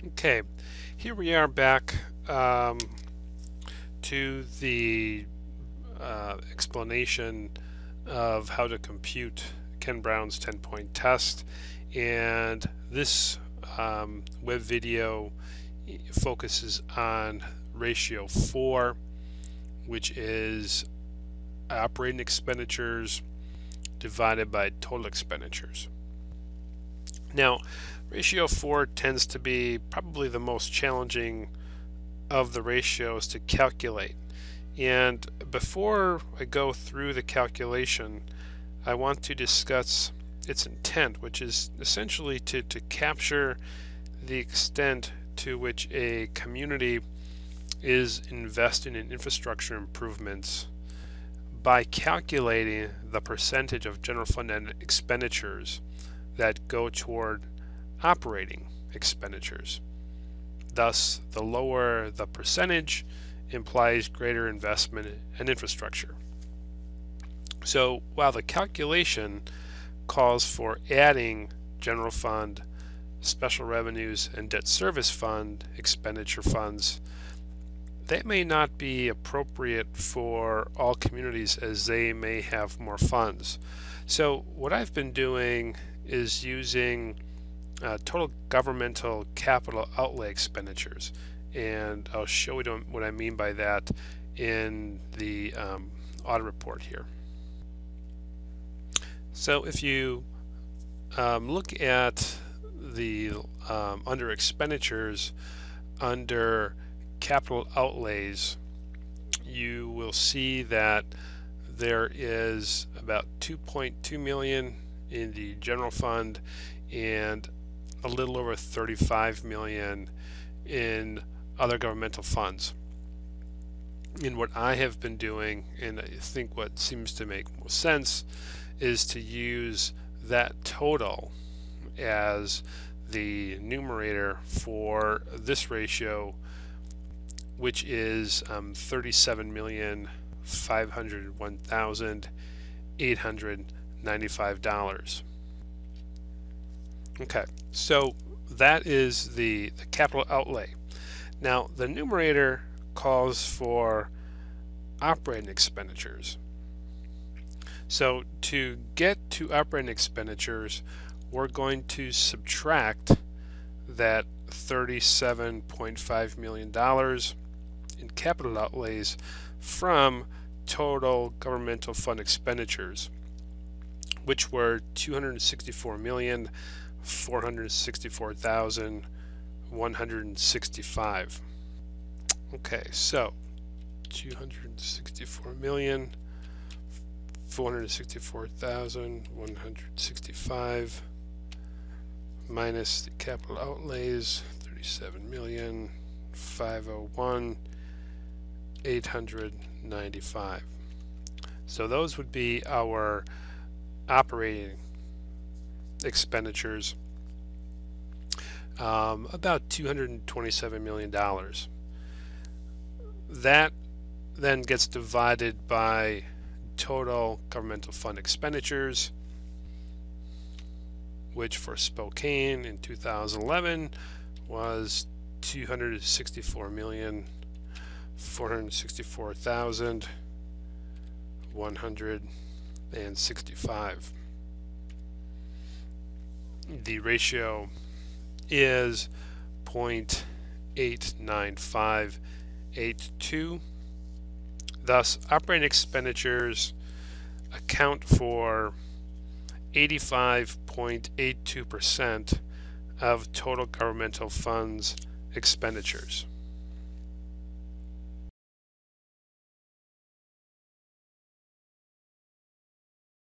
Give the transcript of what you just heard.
Okay, here we are back to the explanation of how to compute Ken Brown's 10-point test, and this web video focuses on ratio 4, which is operating expenditures divided by total expenditures. Now, ratio 4 tends to be probably the most challenging of the ratios to calculate. And before I go through the calculation, I want to discuss its intent, which is essentially to capture the extent to which a community is investing in infrastructure improvements by calculating the percentage of general fund expenditures that go toward operating expenditures. Thus, the lower the percentage implies greater investment in infrastructure. So while the calculation calls for adding general fund, special revenues, and debt service fund expenditure funds, that may not be appropriate for all communities as they may have more funds. So what I've been doing is using total governmental capital outlay expenditures, and I'll show you what I mean by that in the audit report here. So if you look at the under expenditures, under capital outlays, you will see that there is about 2.2 million in the general fund and a little over 35 million in other governmental funds. And what I have been doing, and I think what seems to make most sense, is to use that total as the numerator for this ratio, which is $37,501,895. Okay, so that is the capital outlay. Now, the numerator calls for operating expenditures. So to get to operating expenditures, we're going to subtract that $37.5 million in capital outlays from total governmental fund expenditures, which were $264,464,165. Okay, so 264,464,165 minus the capital outlays, 37,501,895. So those would be our operating expenditures, about $227 million. That then gets divided by total governmental fund expenditures, which for Spokane in 2011 was $264,464,165. The ratio is 0.89582. Thus, operating expenditures account for 85.82% of total governmental funds expenditures.